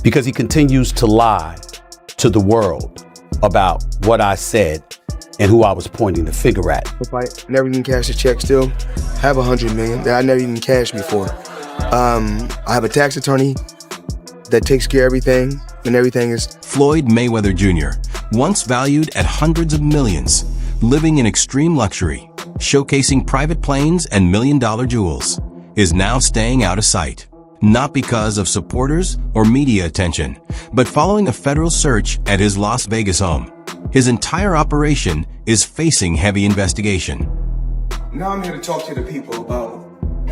because he continues to lie to the world about what I said and who I was pointing the finger at. I never even cashed a check still. Have $100 million that I never even cashed before. I have a tax attorney that takes care of everything, and everything is... Floyd Mayweather Jr., once valued at hundreds of millions, living in extreme luxury, showcasing private planes and million-dollar jewels, is now staying out of sight. Not because of supporters or media attention, but following a federal search at his Las Vegas home. His entire operation is facing heavy investigation. Now I'm here to talk to the people about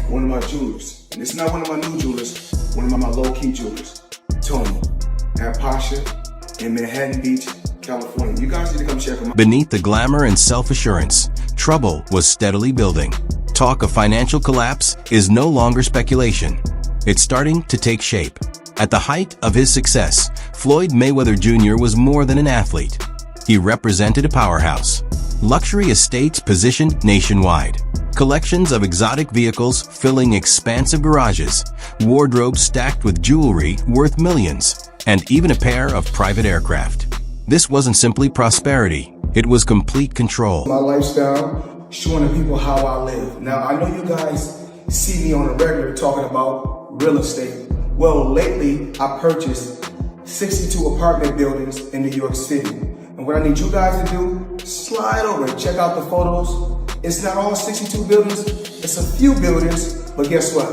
one of my jewelers. And it's not one of my new jewelers, one of my low-key jewelers. Tony, at Pasha in Manhattan Beach, California. You guys need to come check him out. Beneath the glamour and self-assurance, trouble was steadily building. Talk of financial collapse is no longer speculation. It's starting to take shape. At the height of his success, Floyd Mayweather Jr. was more than an athlete. He represented a powerhouse. Luxury estates positioned nationwide. Collections of exotic vehicles filling expansive garages, wardrobes stacked with jewelry worth millions, and even a pair of private aircraft. This wasn't simply prosperity, it was complete control. My lifestyle, showing the people how I live. Now, I know you guys see me on a regular talking about real estate. Well, lately, I purchased 62 apartment buildings in New York City. And what I need you guys to do, slide over and check out the photos. It's not all 62 buildings, it's a few buildings, but guess what?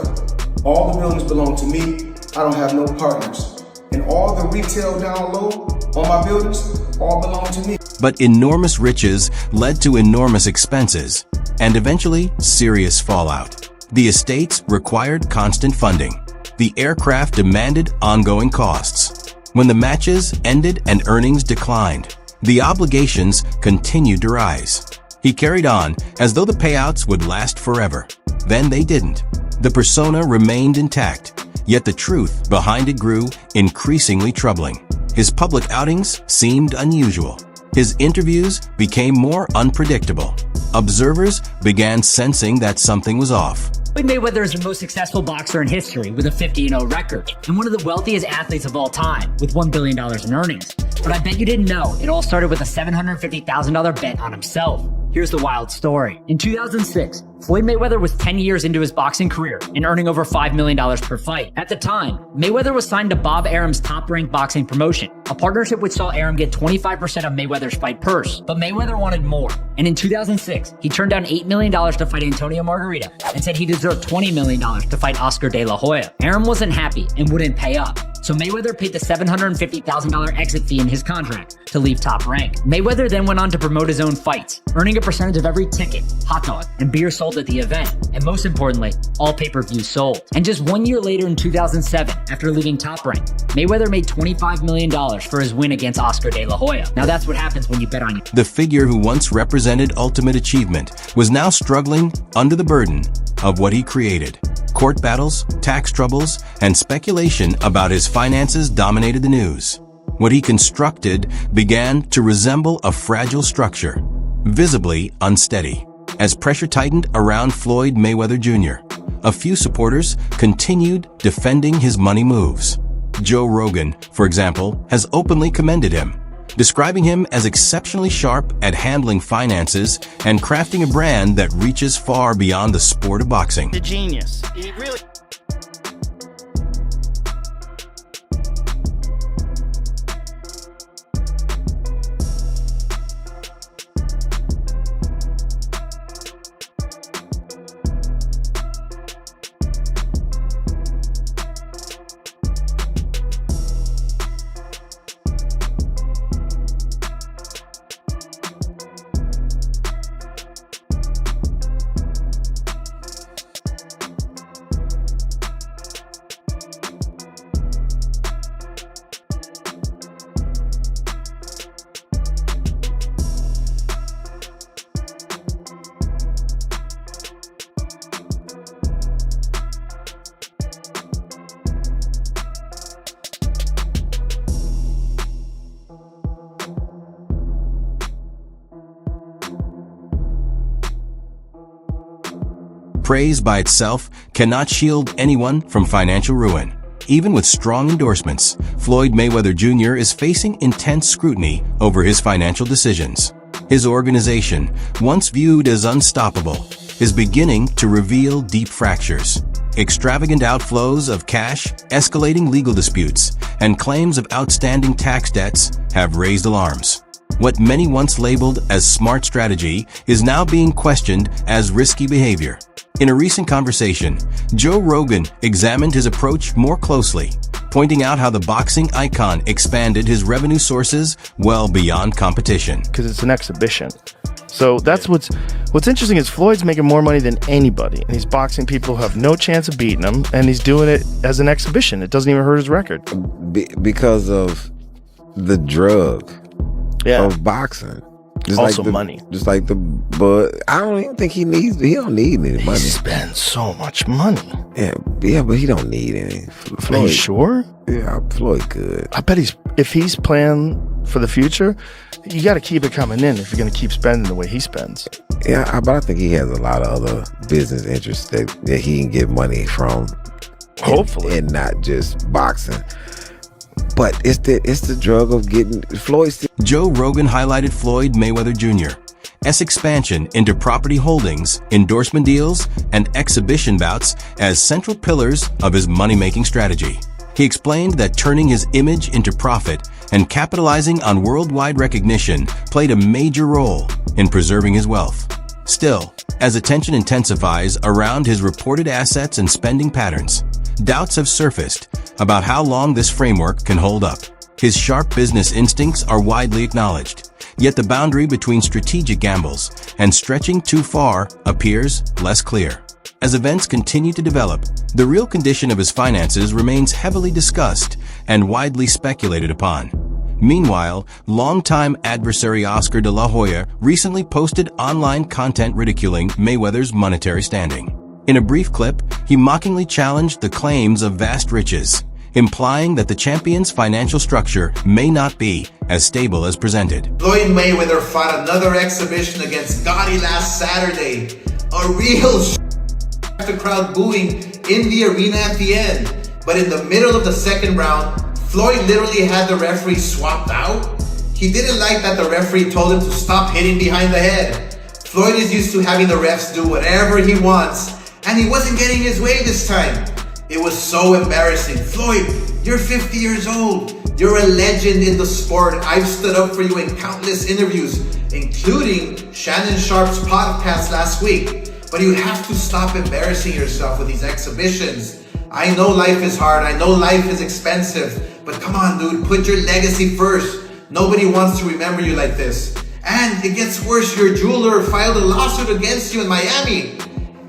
All the buildings belong to me. I don't have no partners. And all the retail down low on my buildings all belong to me. But enormous riches led to enormous expenses, and eventually serious fallout. The estates required constant funding. The aircraft demanded ongoing costs. When the matches ended and earnings declined, the obligations continued to rise. He carried on as though the payouts would last forever. Then they didn't. The persona remained intact, yet the truth behind it grew increasingly troubling. His public outings seemed unusual. His interviews became more unpredictable. Observers began sensing that something was off. Floyd Mayweather is the most successful boxer in history with a 50-0 record, and one of the wealthiest athletes of all time with $1 billion in earnings. But I bet you didn't know, it all started with a $750,000 bet on himself. Here's the wild story. In 2006, Floyd Mayweather was 10 years into his boxing career and earning over $5 million per fight. At the time, Mayweather was signed to Bob Arum's Top-Rank boxing promotion, a partnership which saw Arum get 25% of Mayweather's fight purse. But Mayweather wanted more, and in 2006, he turned down $8 million to fight Antonio Margarita and said he deserved $20 million to fight Oscar De La Hoya. Arum wasn't happy and wouldn't pay up, so Mayweather paid the $750,000 exit fee in his contract to leave Top Rank. Mayweather then went on to promote his own fights, earning a percentage of every ticket, hot dog, and beer sold at the event, and most importantly, all pay-per-views sold. And just 1 year later in 2007, after leaving Top Rank, Mayweather made $25 million for his win against Oscar De La Hoya. Now that's what happens when you bet on you. The figure who once represented ultimate achievement was now struggling under the burden of what he created. Court battles, tax troubles, and speculation about his finances dominated the news. What he constructed began to resemble a fragile structure, visibly unsteady. As pressure tightened around Floyd Mayweather Jr., a few supporters continued defending his money moves. Joe Rogan, for example, has openly commended him, describing him as exceptionally sharp at handling finances and crafting a brand that reaches far beyond the sport of boxing. The genius. He really... Praise by itself cannot shield anyone from financial ruin. even with strong endorsements, Floyd Mayweather Jr. is facing intense scrutiny over his financial decisions. His organization, once viewed as unstoppable, is beginning to reveal deep fractures. Extravagant outflows of cash, escalating legal disputes, and claims of outstanding tax debts have raised alarms. What many once labeled as smart strategy is now being questioned as risky behavior. In a recent conversation, Joe Rogan examined his approach more closely, pointing out how the boxing icon expanded his revenue sources well beyond competition. Because it's an exhibition. So that's what's interesting is Floyd's making more money than anybody. And he's boxing people who have no chance of beating him, and he's doing it as an exhibition. It doesn't even hurt his record. Because of the drug of boxing. Just also like money. Just like but I don't even think he don't need any money. He spends so much money. Yeah, but he don't need any. Floyd, are you sure? Yeah, Floyd good. I bet if he's playing for the future, you got to keep it coming in if you're going to keep spending the way he spends. Yeah, but I think he has a lot of other business interests that he can get money from. Hopefully. And not just boxing. But it's the drug of getting Floyd. Joe Rogan highlighted Floyd Mayweather Jr.'s expansion into property holdings, endorsement deals, and exhibition bouts as central pillars of his money-making strategy. He explained that turning his image into profit and capitalizing on worldwide recognition played a major role in preserving his wealth. Still, as attention intensifies around his reported assets and spending patterns, doubts have surfaced about how long this framework can hold up. His sharp business instincts are widely acknowledged, yet the boundary between strategic gambles and stretching too far appears less clear. As events continue to develop, the real condition of his finances remains heavily discussed and widely speculated upon. Meanwhile, longtime adversary Oscar de la Hoya recently posted online content ridiculing Mayweather's monetary standing. In a brief clip, he mockingly challenged the claims of vast riches, implying that the champion's financial structure may not be as stable as presented. Floyd Mayweather fought another exhibition against Gotti last Saturday. A real the crowd booing in the arena at the end. But in the middle of the second round, Floyd literally had the referee swapped out. He didn't like that the referee told him to stop hitting behind the head. Floyd is used to having the refs do whatever he wants, and he wasn't getting his way this time. It was so embarrassing. Floyd, you're 50 years old. You're a legend in the sport. I've stood up for you in countless interviews, including Shannon Sharp's podcast last week. But you have to stop embarrassing yourself with these exhibitions. I know life is hard. I know life is expensive. But come on, dude, put your legacy first. Nobody wants to remember you like this. And it gets worse. Your jeweler filed a lawsuit against you in Miami.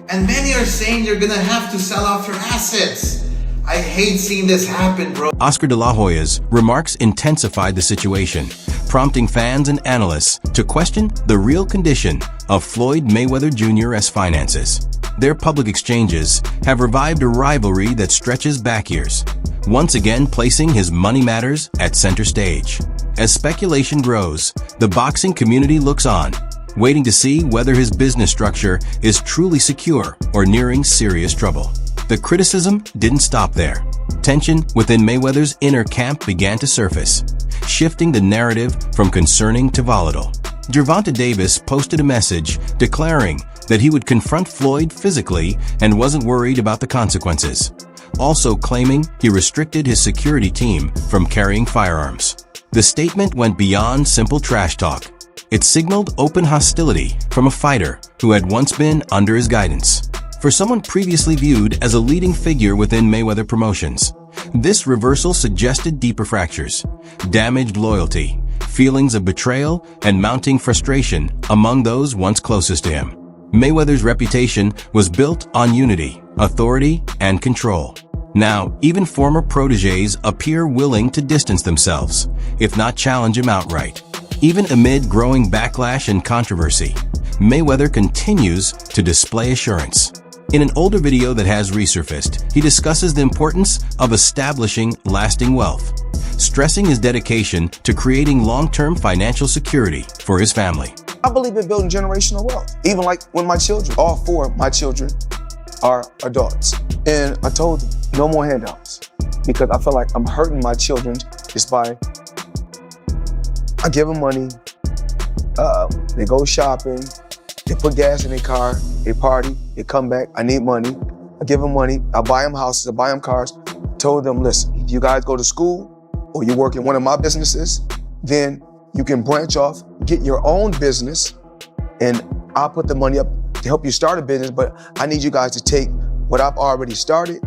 And many are saying you're gonna have to sell off your assets. I hate seeing this happen, bro. Oscar de la Hoya's remarks intensified the situation, prompting fans and analysts to question the real condition of Floyd Mayweather Jr.'s finances. Their public exchanges have revived a rivalry that stretches back years, once again placing his money matters at center stage. As speculation grows, the boxing community looks on, waiting to see whether his business structure is truly secure or nearing serious trouble. The criticism didn't stop there. Tension within Mayweather's inner camp began to surface, shifting the narrative from concerning to volatile. Gervonta Davis posted a message declaring that he would confront Floyd physically and wasn't worried about the consequences, also claiming he restricted his security team from carrying firearms. The statement went beyond simple trash talk. It signaled open hostility from a fighter who had once been under his guidance. For someone previously viewed as a leading figure within Mayweather Promotions, this reversal suggested deeper fractures, damaged loyalty, feelings of betrayal, and mounting frustration among those once closest to him. Mayweather's reputation was built on unity, authority, and control. Now, even former protégés appear willing to distance themselves, if not challenge him outright. Even amid growing backlash and controversy, Mayweather continues to display assurance. In an older video that has resurfaced, he discusses the importance of establishing lasting wealth, stressing his dedication to creating long-term financial security for his family. I believe in building generational wealth. Even like when my children, all four of my children are adults. And I told them, no more handouts. because I feel like I'm hurting my children just by, I give them money, they go shopping, they put gas in their car, they party, they come back, I need money, I give them money, I buy them houses, I buy them cars, told them, listen, if you guys go to school or you work in one of my businesses, then you can branch off, get your own business, and I'll put the money up to help you start a business, but I need you guys to take what I've already started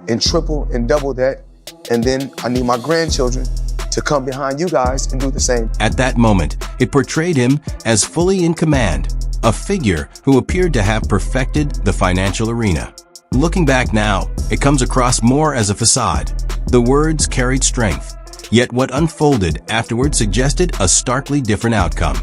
and triple and double that, and then I need my grandchildren to come behind you guys and do the same. At that moment, it portrayed him as fully in command, a figure who appeared to have perfected the financial arena. Looking back now, it comes across more as a facade. The words carried strength, yet what unfolded afterward suggested a starkly different outcome.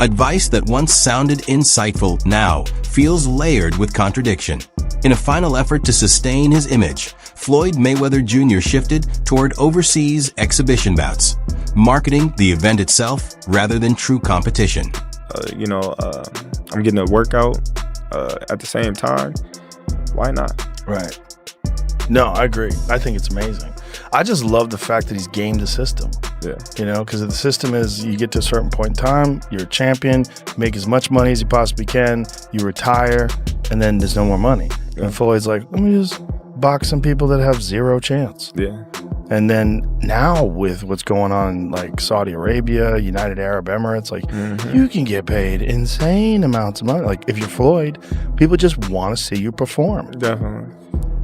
Advice that once sounded insightful now feels layered with contradiction. In a final effort to sustain his image, Floyd Mayweather Jr. shifted toward overseas exhibition bouts, marketing the event itself rather than true competition. I'm getting a workout at the same time. Why not? Right. No, I agree. I think it's amazing. I just love the fact that he's gamed the system. Yeah. Because the system is you get to a certain point in time, you're a champion, make as much money as you possibly can, you retire, and then there's no more money. Yeah. And Floyd's like, let me just box some people that have zero chance. Yeah. And then now with what's going on in like Saudi Arabia, United Arab Emirates, like you can get paid insane amounts of money. Like if you're Floyd, people just want to see you perform. Definitely.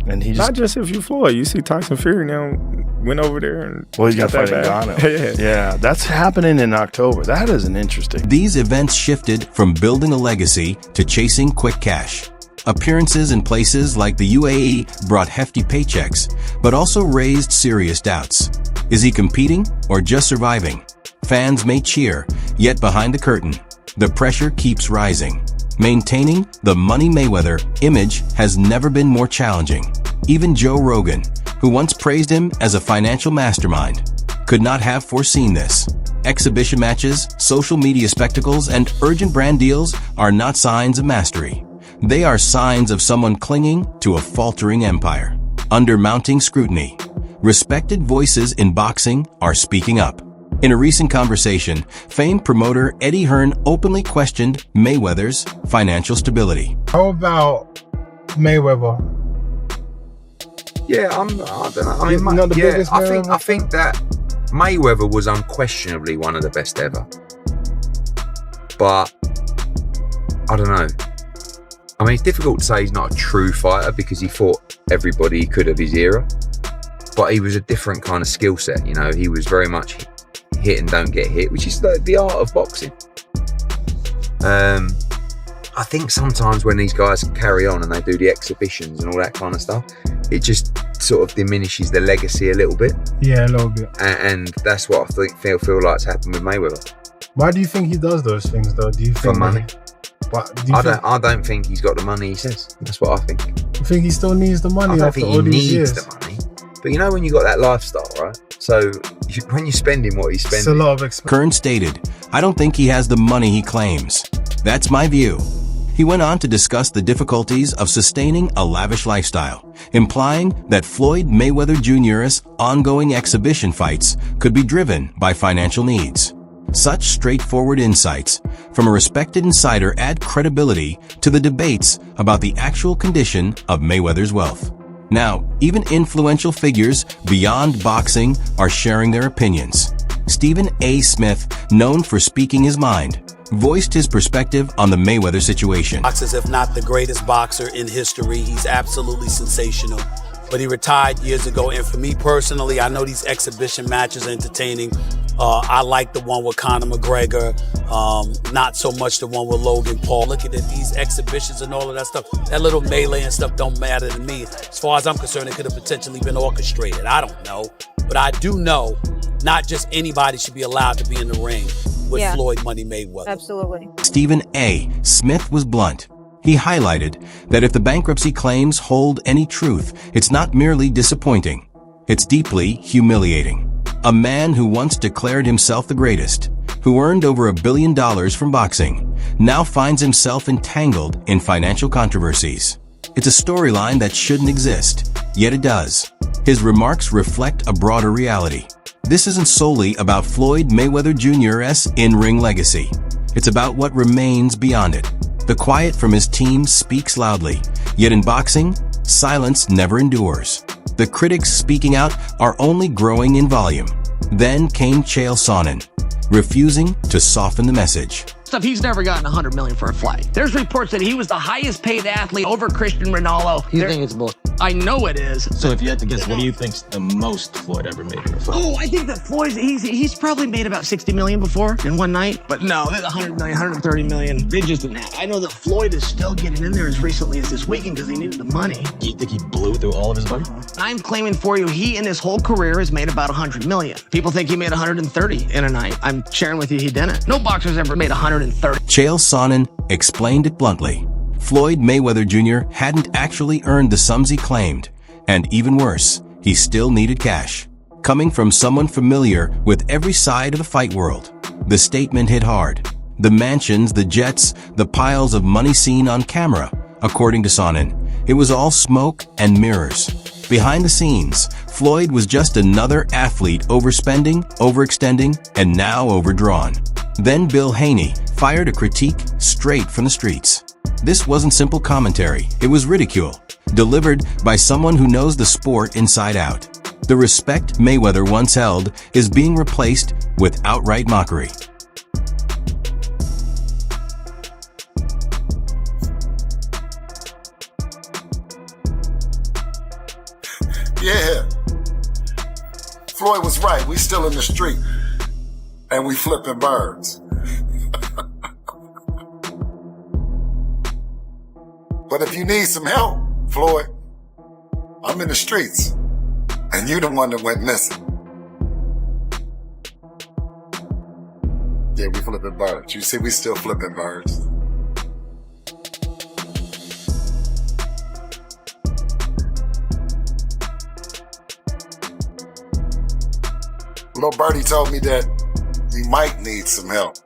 And he not just if you're Floyd. You see Tyson Fury now went over there and he's got to fight Ngannou. Yeah, that's happening in October. That is an interesting. These events shifted from building a legacy to chasing quick cash. Appearances in places like the UAE brought hefty paychecks, but also raised serious doubts. Is he competing or just surviving? Fans may cheer, yet behind the curtain, the pressure keeps rising. Maintaining the Money Mayweather image has never been more challenging. Even Joe Rogan, who once praised him as a financial mastermind, could not have foreseen this. Exhibition matches, social media spectacles, and urgent brand deals are not signs of mastery. They are signs of someone clinging to a faltering empire. Under mounting scrutiny, respected voices in boxing are speaking up. In a recent conversation, famed promoter Eddie Hearn openly questioned Mayweather's financial stability. How about Mayweather? Yeah, I don't know. I think that Mayweather was unquestionably one of the best ever. But I don't know. I mean, it's difficult to say he's not a true fighter because he fought everybody he could of his era. But he was a different kind of skill set. He was very much hit and don't get hit, which is the art of boxing. I think sometimes when these guys carry on and they do the exhibitions and all that kind of stuff, it just sort of diminishes the legacy a little bit. Yeah, a little bit. And that's what I feel like's happened with Mayweather. Why do you think he does those things, though? Do you think for money? I don't think he's got the money he says. That's what I think. You think he still needs the money? I don't think he needs the money. But when you got that lifestyle, right? So when you're spending what he's spending, it's a lot of expense. Kern stated, "I don't think he has the money he claims. That's my view." He went on to discuss the difficulties of sustaining a lavish lifestyle, implying that Floyd Mayweather Jr.'s ongoing exhibition fights could be driven by financial needs. Such straightforward insights from a respected insider add credibility to the debates about the actual condition of Mayweather's wealth. Now, even influential figures beyond boxing are sharing their opinions. Stephen A. Smith, known for speaking his mind, voiced his perspective on the Mayweather situation. Boxers, if not the greatest boxer in history, he's absolutely sensational. But he retired years ago, and for me personally, I know these exhibition matches are entertaining. I like the one with Conor McGregor, not so much the one with Logan Paul. Looking at these exhibitions and all of that stuff, that little melee and stuff don't matter to me. As far as I'm concerned, it could have potentially been orchestrated. I don't know. But I do know not just anybody should be allowed to be in the ring with Floyd Money Mayweather. Absolutely. Stephen A. Smith was blunt. He highlighted that if the bankruptcy claims hold any truth, it's not merely disappointing. It's deeply humiliating. A man who once declared himself the greatest, who earned over $1 billion from boxing, now finds himself entangled in financial controversies. It's a storyline that shouldn't exist, yet it does. His remarks reflect a broader reality. This isn't solely about Floyd Mayweather Jr.'s in-ring legacy. It's about what remains beyond it. The quiet from his team speaks loudly, yet in boxing, silence never endures. The critics speaking out are only growing in volume. Then came Chael Sonnen, refusing to soften the message. He's never gotten $100 million for a fight. There's reports that he was the highest paid athlete over Christian Ronaldo. You think it's bull? I know it is. So if you had to guess, what do you think's the most Floyd ever made for a fight? Oh, I think that Floyd, he's probably made about 60 million before in one night. But no, that's 100 million, 130 million. They just didn't have. I know that Floyd is still getting in there as recently as this weekend because he needed the money. Do you think he blew through all of his money? I'm claiming for you, he in his whole career has made about 100 million. People think he made 130 in a night. I'm sharing with you, he didn't. No boxer's ever made 130. Chael Sonnen explained it bluntly. Floyd Mayweather Jr. hadn't actually earned the sums he claimed. And even worse, he still needed cash. Coming from someone familiar with every side of the fight world, the statement hit hard. The mansions, the jets, the piles of money seen on camera, according to Sonnen, it was all smoke and mirrors. Behind the scenes, Floyd was just another athlete overspending, overextending, and now overdrawn. Then Bill Haney fired a critique straight from the streets. This wasn't simple commentary, it was ridicule, delivered by someone who knows the sport inside out. The respect Mayweather once held is being replaced with outright mockery. Yeah, Floyd was right. We still in the street, and we flipping birds. But if you need some help, Floyd, I'm in the streets, and you the one that went missing. Yeah, we flipping birds. You see, we still flipping birds. Little birdie told me that you might need some help.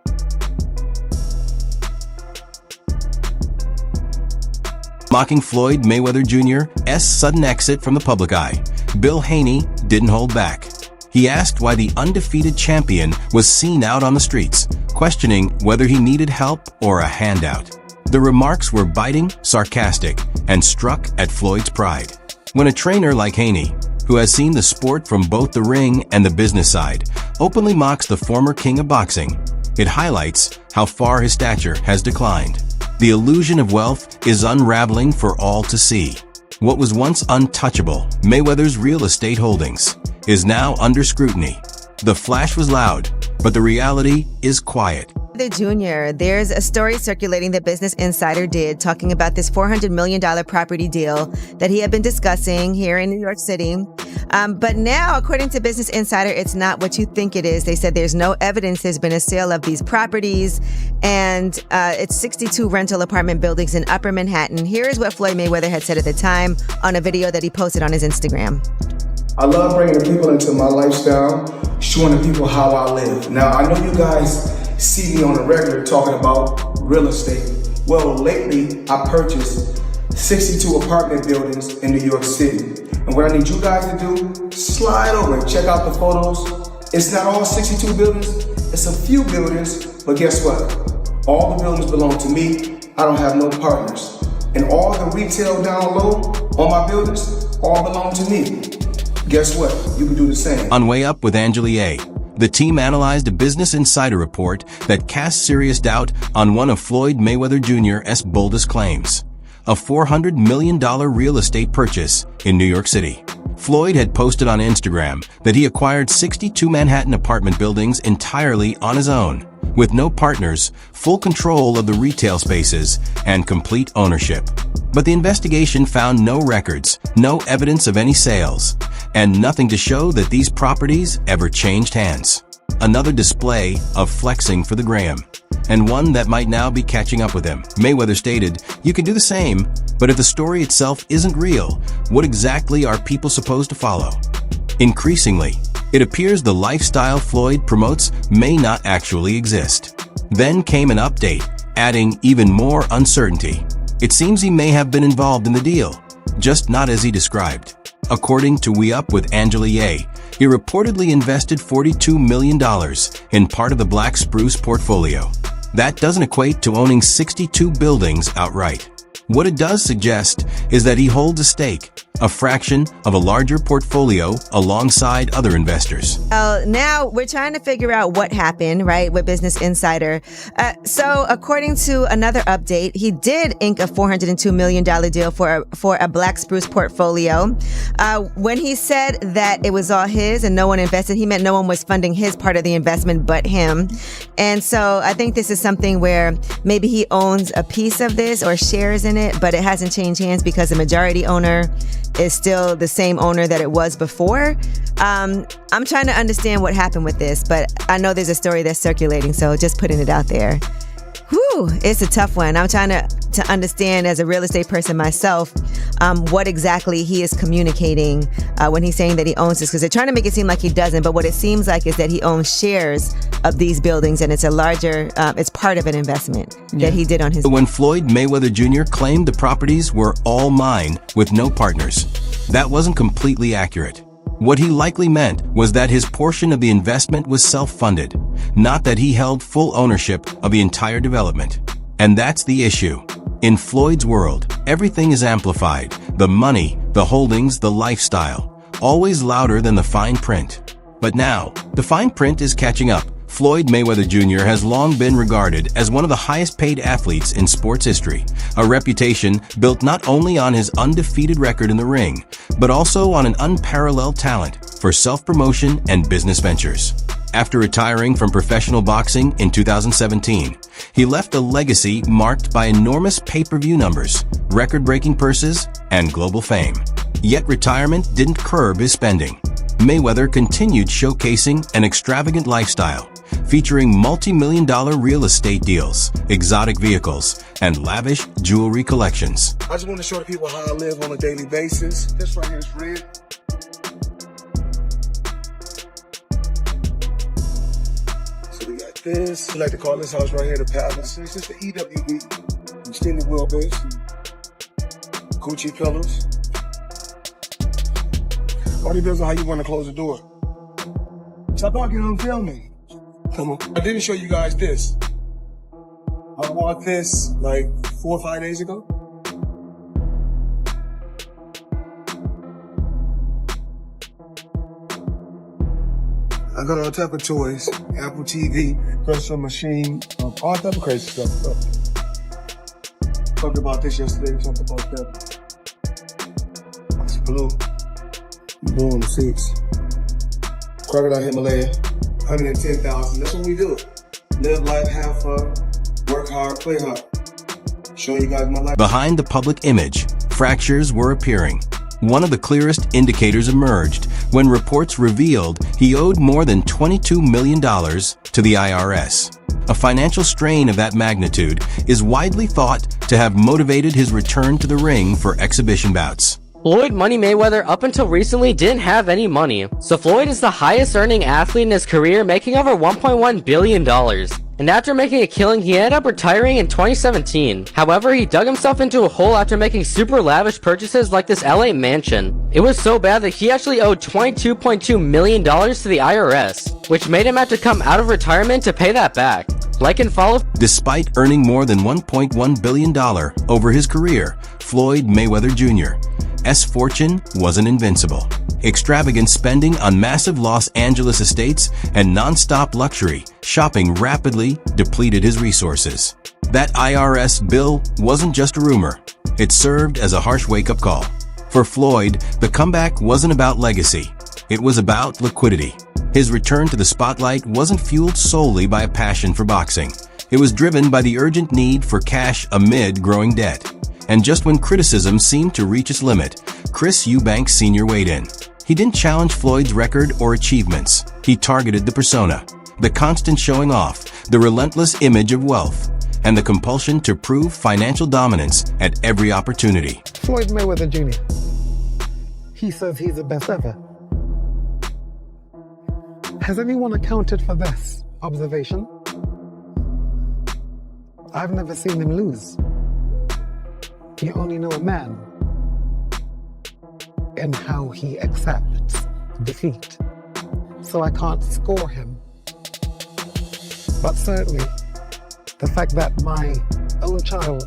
Mocking Floyd Mayweather Jr.'s sudden exit from the public eye, Bill Haney didn't hold back. He asked why the undefeated champion was seen out on the streets, questioning whether he needed help or a handout. The remarks were biting, sarcastic, and struck at Floyd's pride. When a trainer like Haney, who has seen the sport from both the ring and the business side, openly mocks the former king of boxing, it highlights how far his stature has declined. The illusion of wealth is unraveling for all to see. What was once untouchable, Mayweather's real estate holdings, is now under scrutiny. The flash was loud, but the reality is quiet. The Jr., there's a story circulating that Business Insider did talking about this $400 million property deal that he had been discussing here in New York City. But now, according to Business Insider, it's not what you think it is. They said there's no evidence there's been a sale of these properties, and it's 62 rental apartment buildings in Upper Manhattan. Here is what Floyd Mayweather had said at the time on a video that he posted on his Instagram. I love bringing the people into my lifestyle, showing the people how I live. Now, I know you guys see me on the regular talking about real estate. Well, lately, I purchased 62 apartment buildings in New York City. And what I need you guys to do, slide over and check out the photos. It's not all 62 buildings, it's a few buildings, but guess what? All the buildings belong to me. I don't have no partners. And all the retail down low on my buildings, all belong to me. Guess what? You can do the same. On Way Up with Angela A., the team analyzed a Business Insider report that cast serious doubt on one of Floyd Mayweather Jr.'s boldest claims, a $400 million real estate purchase in New York City. Floyd had posted on Instagram that he acquired 62 Manhattan apartment buildings entirely on his own, with no partners, full control of the retail spaces, and complete ownership. But the investigation found no records, no evidence of any sales, and nothing to show that these properties ever changed hands. Another display of flexing for the gram, and one that might now be catching up with him. Mayweather stated, "You can do the same, but if the story itself isn't real, what exactly are people supposed to follow?" Increasingly, it appears the lifestyle Floyd promotes may not actually exist. Then came an update, adding even more uncertainty. It seems he may have been involved in the deal, just not as he described. According to We Up with Angela Ye, he reportedly invested $42 million in part of the Black Spruce portfolio. That doesn't equate to owning 62 buildings outright. What it does suggest is that he holds a stake, a fraction of a larger portfolio alongside other investors. Now we're trying to figure out what happened, right, with Business Insider. So according to another update, he did ink a $402 million deal for a Black Spruce portfolio. When he said that it was all his and no one invested, he meant no one was funding his part of the investment but him. And so I think this is something where maybe he owns a piece of this or shares in it, but it hasn't changed hands because the majority owner is still the same owner that it was before. I'm trying to understand what happened with this, but I know there's a story that's circulating, so just putting it out there. Whew, it's a tough one. I'm trying to understand as a real estate person myself, what exactly he is communicating when he's saying that he owns this, because they're trying to make it seem like he doesn't, but what it seems like is that he owns shares of these buildings, and it's a larger, it's part of an investment that he did on his. When Floyd Mayweather Jr. claimed the properties were all mine with no partners, that wasn't completely accurate. What he likely meant was that his portion of the investment was self-funded, not that he held full ownership of the entire development. And that's the issue. In Floyd's world, everything is amplified. The money, the holdings, the lifestyle, always louder than the fine print. But now, the fine print is catching up. Floyd Mayweather Jr. has long been regarded as one of the highest paid athletes in sports history, a reputation built not only on his undefeated record in the ring, but also on an unparalleled talent for self-promotion and business ventures. After retiring from professional boxing in 2017, he left a legacy marked by enormous pay-per-view numbers, record-breaking purses, and global fame. Yet retirement didn't curb his spending. Mayweather continued showcasing an extravagant lifestyle, featuring multi-million-dollar real estate deals, exotic vehicles, and lavish jewelry collections. I just want to show the people how I live on a daily basis. This right here is red. So we got this. We like to call this house right here the Palace. This is the EWB. Extended wheelbase. Gucci pillows. All depends on how you want to close the door. Stop talking and filming. Come on. I didn't show you guys this. I bought this like 4 or 5 days ago. I got all type of toys, Apple TV, personal machine, all type of crazy stuff. Talked about this yesterday, talked about that. It's blue on the seats. Crocodile Himalaya, 110,000. That's what we do. Live life, have fun, work hard, play hard. Showing you guys my life. Behind the public image, fractures were appearing. One of the clearest indicators emerged when reports revealed he owed more than $22 million to the IRS. A financial strain of that magnitude is widely thought to have motivated his return to the ring for exhibition bouts. Floyd Money Mayweather up until recently didn't have any money, so Floyd is the highest earning athlete in his career, making over $1.1 billion. And after making a killing, he ended up retiring in 2017. However, he dug himself into a hole after making super lavish purchases like this LA mansion. It was so bad that he actually owed $22.2 million to the IRS, which made him have to come out of retirement to pay that back. Like and follow. Despite earning more than $1.1 billion over his career, Floyd Mayweather Jr.'s fortune wasn't invincible. Extravagant spending on massive Los Angeles estates and non-stop luxury shopping rapidly depleted his resources. That IRS bill wasn't just a rumor. It served as a harsh wake-up call. For Floyd, the comeback wasn't about legacy. It was about liquidity. His return to the spotlight wasn't fueled solely by a passion for boxing. It was driven by the urgent need for cash amid growing debt. And just when criticism seemed to reach its limit, Chris Eubanks Sr. weighed in. He didn't challenge Floyd's record or achievements. He targeted the persona, the constant showing off, the relentless image of wealth, and the compulsion to prove financial dominance at every opportunity. Floyd Mayweather Jr. He says he's the best ever. Has anyone accounted for this observation? I've never seen him lose. You only know a man in how he accepts defeat. So I can't score him. But certainly, the fact that my own child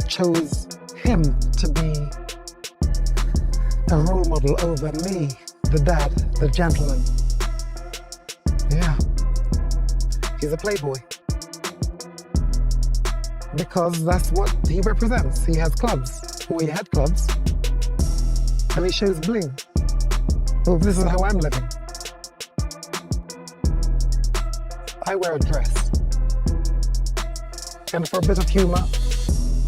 chose him to be a role model over me, the dad, the gentleman. Yeah, he's a playboy. Because that's what he represents. He has clubs, or he had clubs, and he shows bling. Well, this is how I'm living. I wear a dress. And for a bit of humor,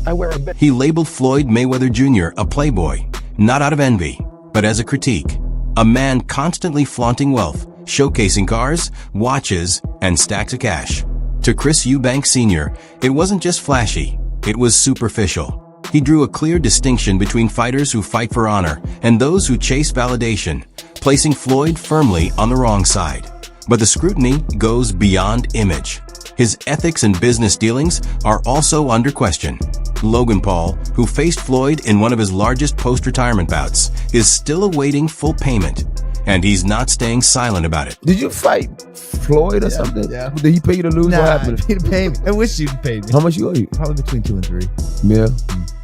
I wear a bit. He labeled Floyd Mayweather Jr. a playboy, not out of envy, but as a critique. A man constantly flaunting wealth, showcasing cars, watches, and stacks of cash. To Chris Eubank Sr., it wasn't just flashy, it was superficial. He drew a clear distinction between fighters who fight for honor and those who chase validation, placing Floyd firmly on the wrong side. But the scrutiny goes beyond image. His ethics and business dealings are also under question. Logan Paul, who faced Floyd in one of his largest post-retirement bouts, is still awaiting full payment, and he's not staying silent about it. Did you fight Floyd or something? Yeah. Did he pay you to lose? Nah, What happened? he didn't pay me. I wish you'd pay me. How much you owe you? Probably between 2 and 3. Yeah.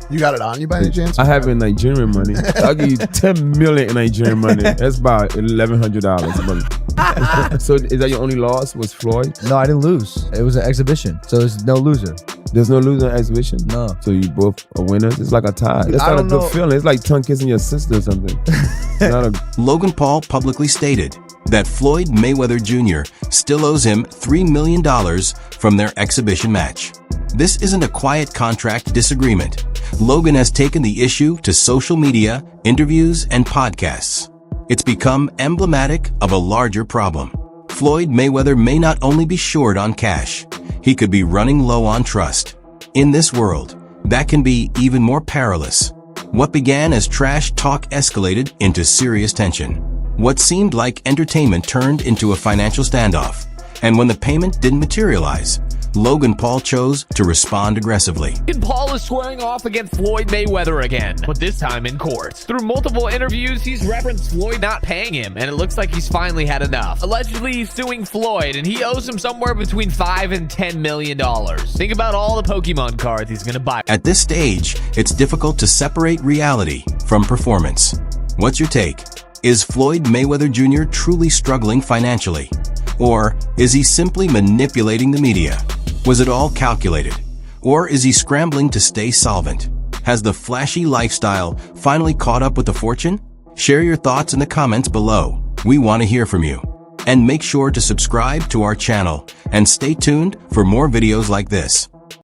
You got it on you by any chance? I have it in Nigerian money. I'll give you 10 million in Nigerian money. That's about $1,100. So is that your only loss, was Floyd? No, I didn't lose. It was an exhibition, so there's no loser. There's no loser in the exhibition? No. So you both are winners? It's like a tie. That's I not a don't good know. feeling. It's like tongue kissing your sister or something. Logan Paul publicly stated that Floyd Mayweather Jr. still owes him $3 million from their exhibition match. This isn't a quiet contract disagreement. Logan has taken the issue to social media, interviews, and podcasts. It's become emblematic of a larger problem. Floyd Mayweather may not only be short on cash, he could be running low on trust. In this world, that can be even more perilous. What began as trash talk escalated into serious tension. What seemed like entertainment turned into a financial standoff. And when the payment didn't materialize, Logan Paul chose to respond aggressively. Logan Paul is squaring off against Floyd Mayweather again, but this time in court. Through multiple interviews, he's referenced Floyd not paying him, and it looks like he's finally had enough. Allegedly, he's suing Floyd, and he owes him somewhere between $5 and $10 million. Think about all the Pokemon cards he's gonna buy. At this stage, it's difficult to separate reality from performance. What's your take? Is Floyd Mayweather Jr. truly struggling financially? Or is he simply manipulating the media? Was it all calculated? Or is he scrambling to stay solvent? Has the flashy lifestyle finally caught up with the fortune? Share your thoughts in the comments below. We want to hear from you. And make sure to subscribe to our channel and stay tuned for more videos like this.